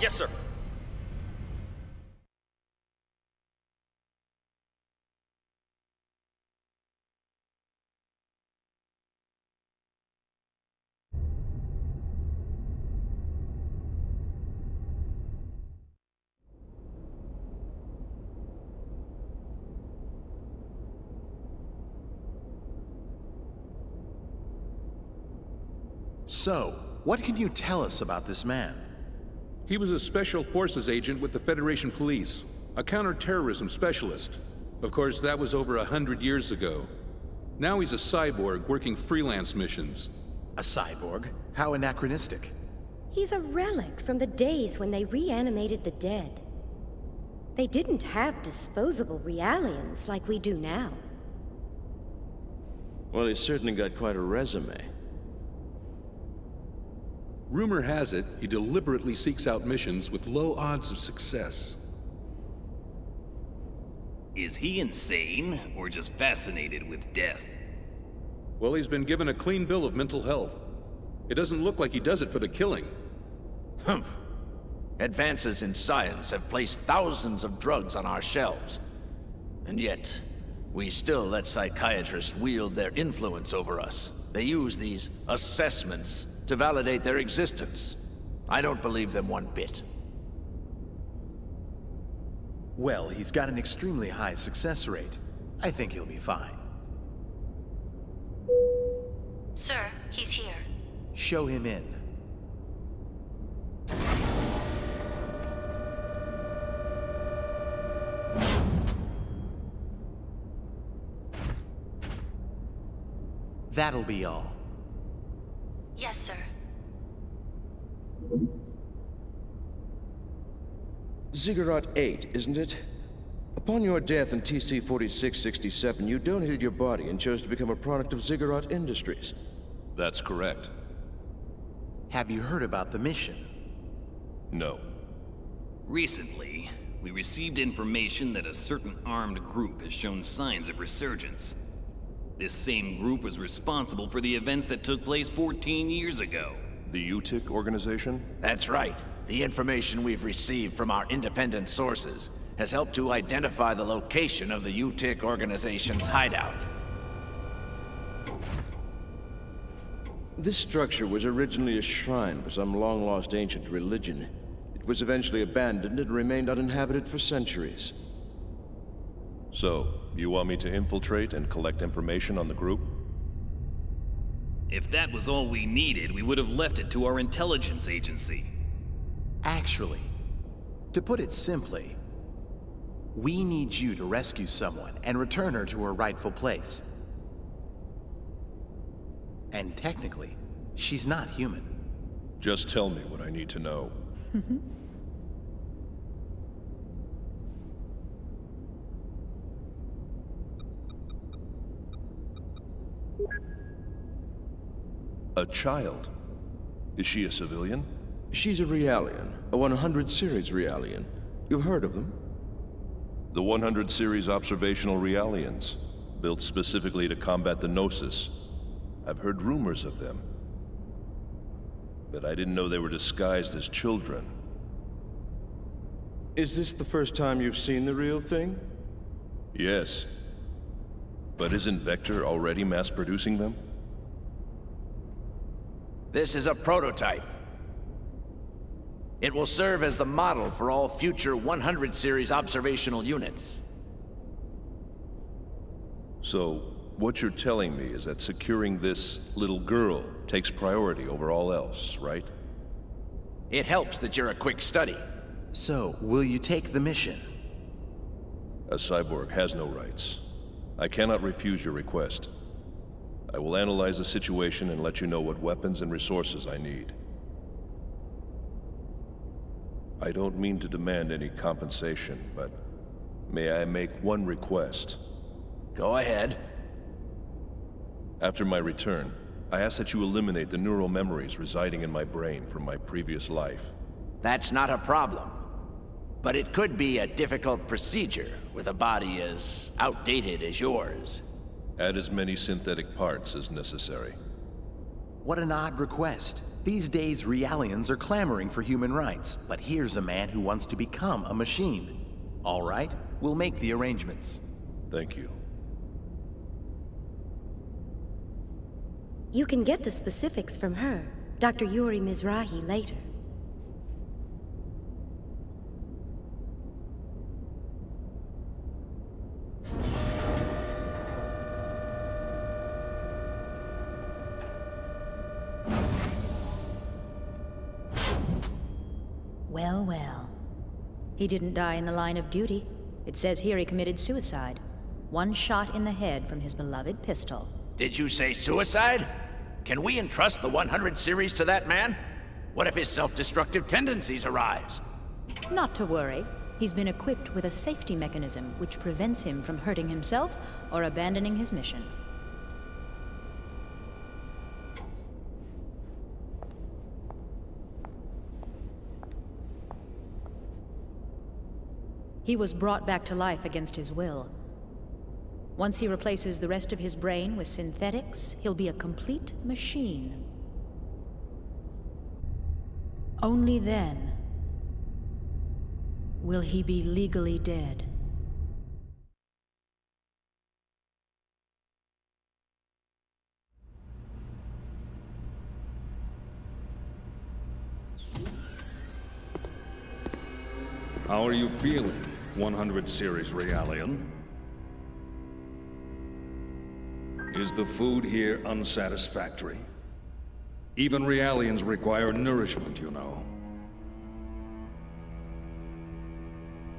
Yes, sir. So, what can you tell us about this man? He was a Special Forces agent with the Federation Police, a counterterrorism specialist. Of course, that was over 100 years ago. Now he's a cyborg working freelance missions. A cyborg? How anachronistic. He's a relic from the days when they reanimated the dead. They didn't have disposable realians like we do now. Well, he's certainly got quite a resume. Rumor has it, he deliberately seeks out missions with low odds of success. Is he insane, or just fascinated with death? Well, he's been given a clean bill of mental health. It doesn't look like he does it for the killing. Humph. Advances in science have placed thousands of drugs on our shelves. And yet, we still let psychiatrists wield their influence over us. They use these assessments to validate their existence. I don't believe them one bit. Well, he's got an extremely high success rate. I think he'll be fine. Sir, he's here. Show him in. That'll be all. Yes, sir. Ziggurat 8, isn't it? Upon your death in TC-4667, you donated your body and chose to become a product of Ziggurat Industries. That's correct. Have you heard about the mission? No. Recently, we received information that a certain armed group has shown signs of resurgence. This same group was responsible for the events that took place 14 years ago. The UTIC organization? That's right. The information we've received from our independent sources has helped to identify the location of the UTIC organization's hideout. This structure was originally a shrine for some long-lost ancient religion. It was eventually abandoned and remained uninhabited for centuries. So, you want me to infiltrate and collect information on the group? If that was all we needed, we would have left it to our intelligence agency. Actually, to put it simply, we need you to rescue someone and return her to her rightful place. And technically, she's not human. Just tell me what I need to know. A child? Is she a civilian? She's a Realian, a 100 series Realian. You've heard of them? The 100 series observational Realians, built specifically to combat the Gnosis. I've heard rumors of them. But I didn't know they were disguised as children. Is this the first time you've seen the real thing? Yes. But isn't Vector already mass-producing them? This is a prototype. It will serve as the model for all future 100 series observational units. So, what you're telling me is that securing this little girl takes priority over all else, right? It helps that you're a quick study. So, will you take the mission? A cyborg has no rights. I cannot refuse your request. I will analyze the situation and let you know what weapons and resources I need. I don't mean to demand any compensation, but may I make one request? Go ahead. After my return, I ask that you eliminate the neural memories residing in my brain from my previous life. That's not a problem. But it could be a difficult procedure with a body as outdated as yours. Add as many synthetic parts as necessary. What an odd request. These days, Realians are clamoring for human rights, but here's a man who wants to become a machine. All right, we'll make the arrangements. Thank you. You can get the specifics from her, Dr. Yuri Mizrahi, later. Well, well. He didn't die in the line of duty. It says here he committed suicide. One shot in the head from his beloved pistol. Did you say suicide? Can we entrust the 100 series to that man? What if his self-destructive tendencies arise? Not to worry. He's been equipped with a safety mechanism which prevents him from hurting himself or abandoning his mission. He was brought back to life against his will. Once he replaces the rest of his brain with synthetics, he'll be a complete machine. Only then will he be legally dead. How are you feeling, 100 Series Realian? Is the food here unsatisfactory? Even Realians require nourishment, you know.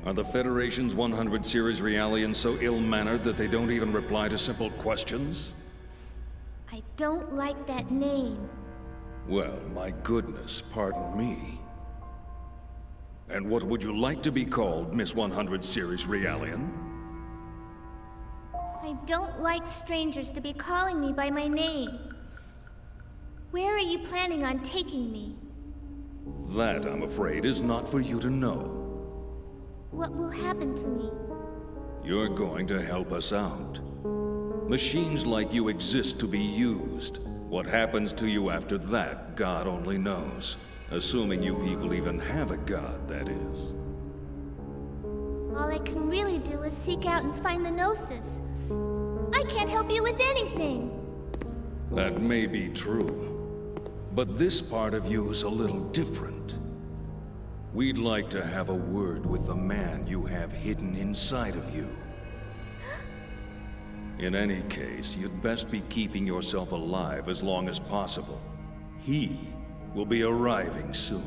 Are the Federation's 100 Series Realians so ill-mannered that they don't even reply to simple questions? I don't like that name. Well, my goodness, pardon me. And what would you like to be called, Miss 100 Series Realian? I don't like strangers to be calling me by my name. Where are you planning on taking me? That, I'm afraid, is not for you to know. What will happen to me? You're going to help us out. Machines like you exist to be used. What happens to you after that, God only knows. Assuming you people even have a god, that is. All I can really do is seek out and find the Gnosis. I can't help you with anything. That may be true. But this part of you is a little different. We'd like to have a word with the man you have hidden inside of you. In any case, you'd best be keeping yourself alive as long as possible. He will be arriving soon.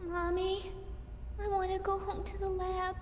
Mommy, I want to go home to the lab.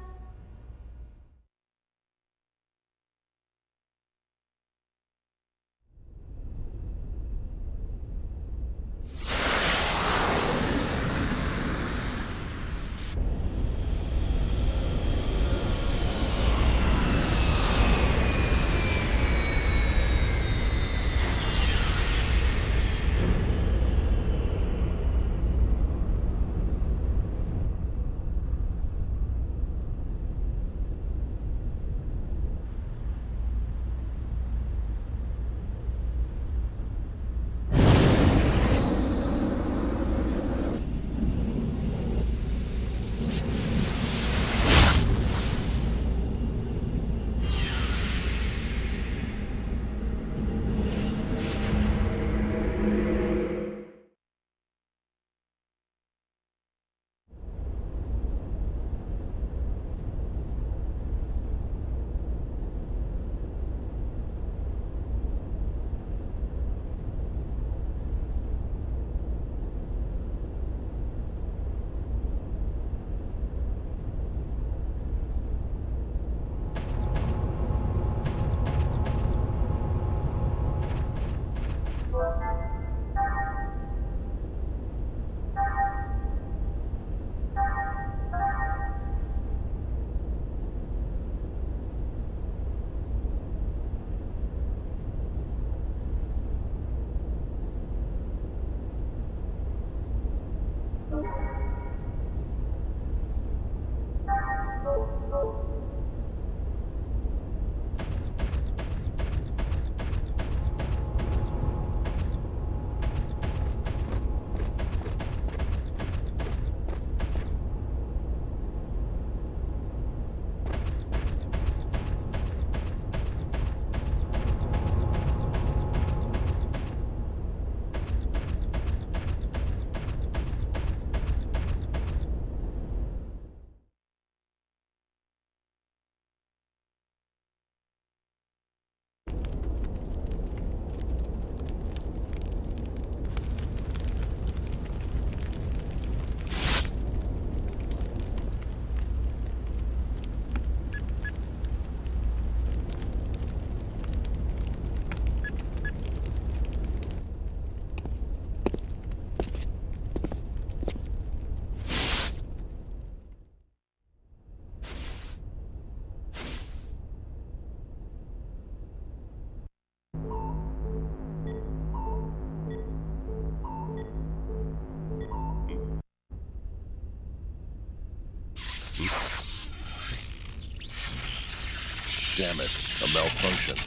Damn it, a malfunction.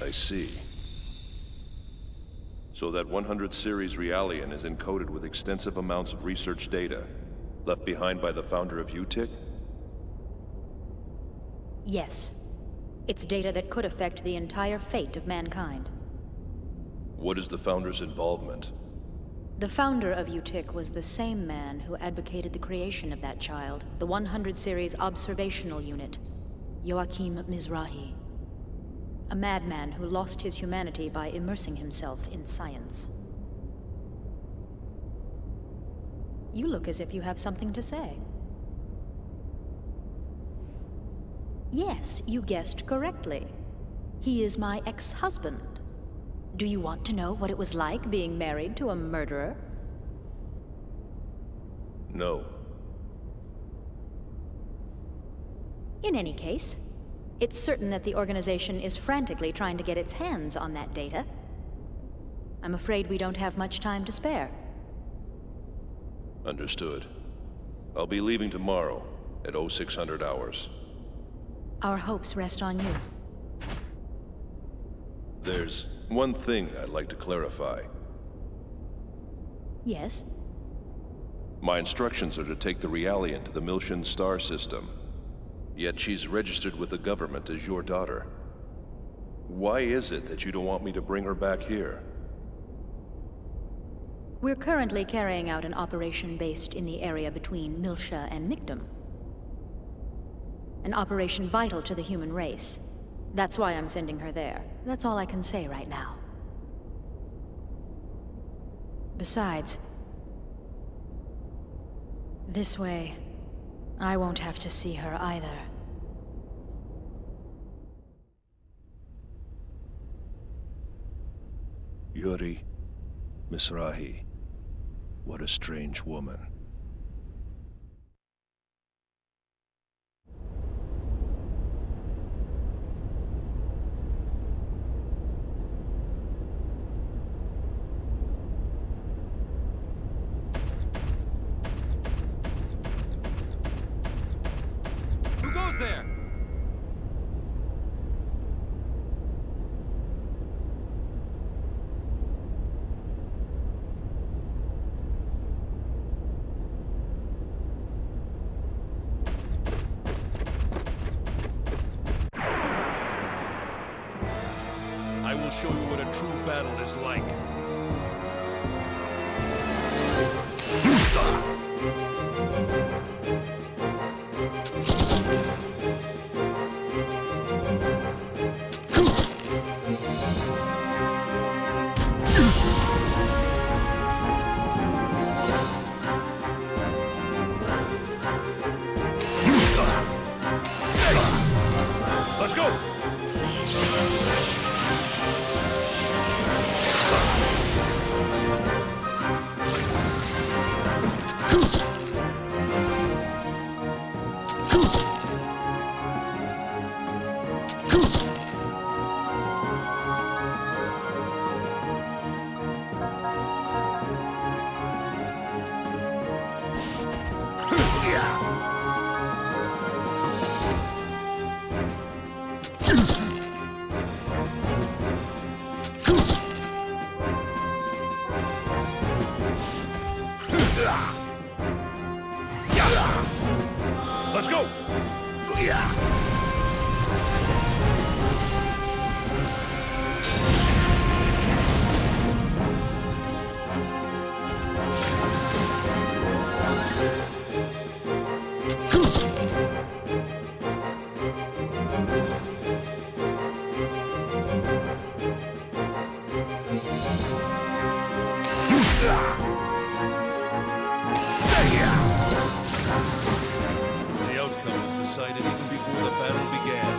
I see. So that 100 series Realian is encoded with extensive amounts of research data, left behind by the founder of UTIC? Yes. It's data that could affect the entire fate of mankind. What is the founder's involvement? The founder of UTIC was the same man who advocated the creation of that child, the 100 series observational unit, Joachim Mizrahi. A madman who lost his humanity by immersing himself in science. You look as if you have something to say. Yes, you guessed correctly. He is my ex-husband. Do you want to know what it was like being married to a murderer? No. In any case, it's certain that the organization is frantically trying to get its hands on that data. I'm afraid we don't have much time to spare. Understood. I'll be leaving tomorrow at 0600 hours. Our hopes rest on you. There's one thing I'd like to clarify. Yes? My instructions are to take the Realian to the Miltian star system. Yet she's registered with the government as your daughter. Why is it that you don't want me to bring her back here? We're currently carrying out an operation based in the area between Miltia and Mictum. An operation vital to the human race. That's why I'm sending her there. That's all I can say right now. Besides, this way, I won't have to see her either. Yuri Mizrahi. What a strange woman. Who goes there? I will show you what a true battle is like. Let's go! Let's go! The outcome was decided even before the battle began.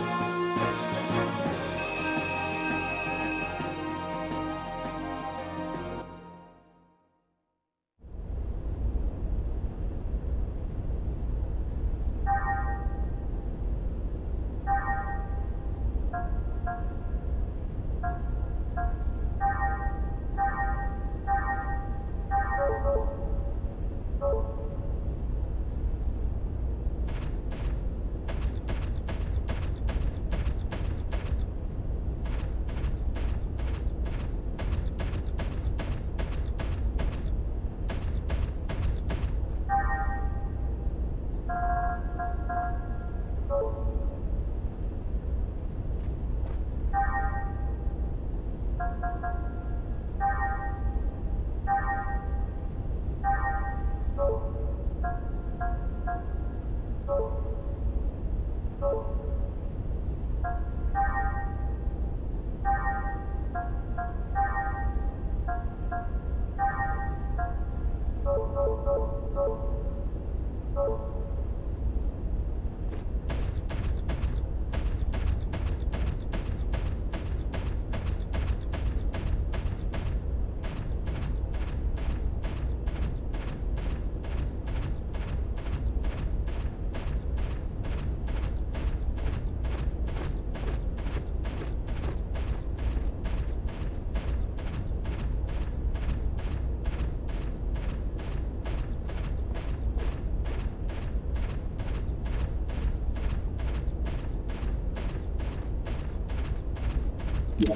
Freeze!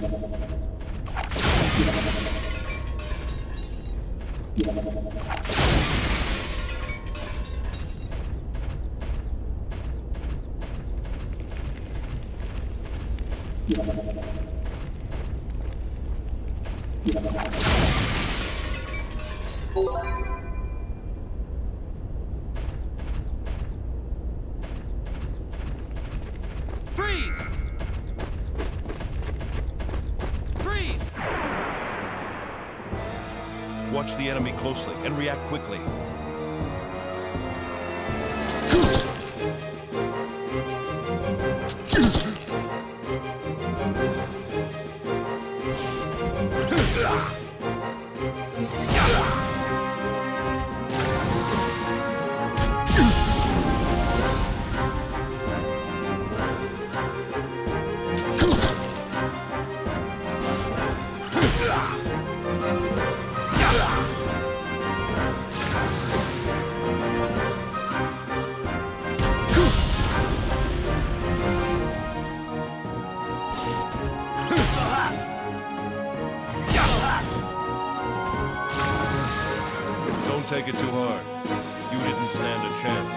Freeze! Watch the enemy closely and react quickly. Don't take it too hard. You didn't stand a chance.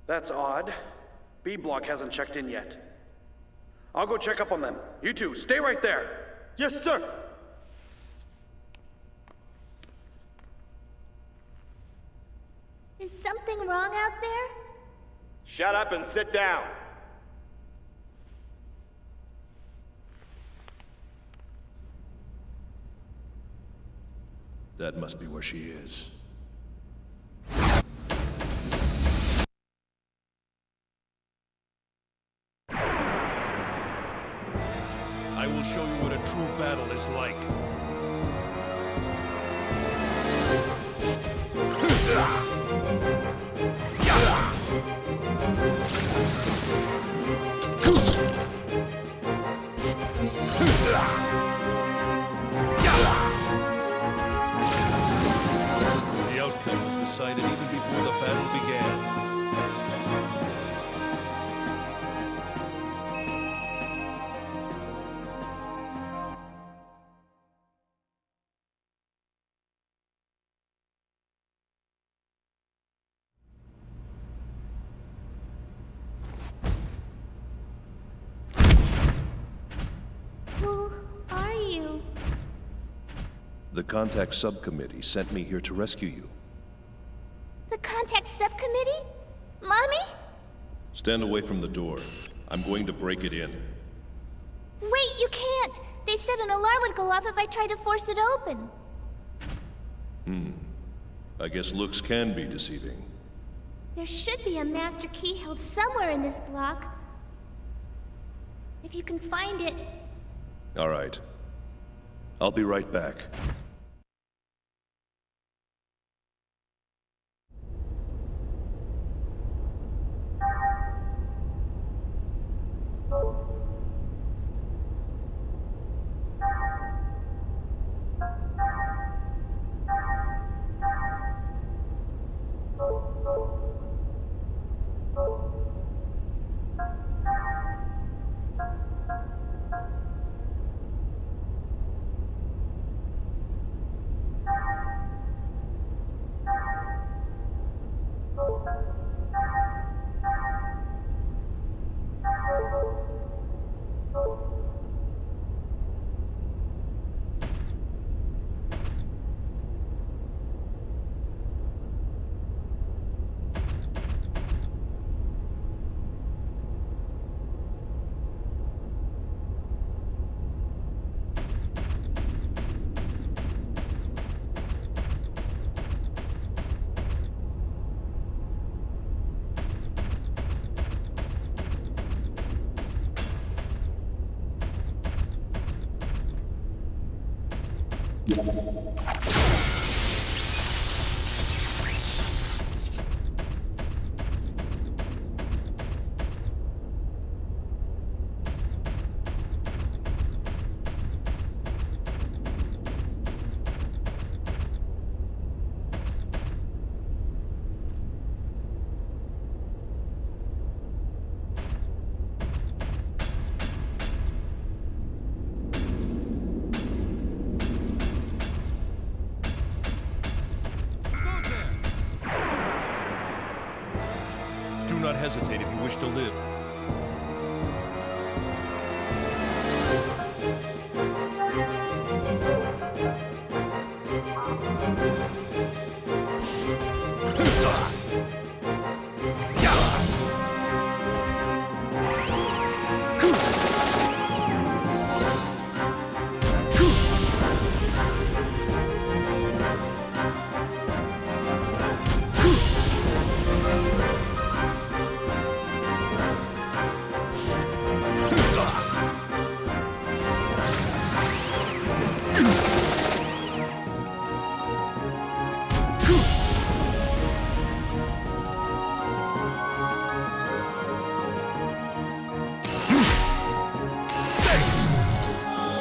That's odd. B block hasn't checked in yet. I'll go check up on them. You two, stay right there. Yes, sir. Is something wrong out there? Shut up and sit down. That must be where she is. I will show you what a true battle is like. The outcome was decided even before the battle began. Who are you? The Contact Subcommittee sent me here to rescue you. The Contact Subcommittee? Mommy? Stand away from the door. I'm going to break it in. Wait, you can't! They said an alarm would go off if I tried to force it open. I guess looks can be deceiving. There should be a master key held somewhere in this block. If you can find it. All right. I'll be right back. Do not hesitate if you wish to live.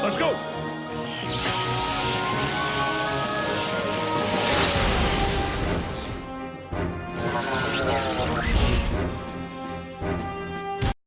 Let's go!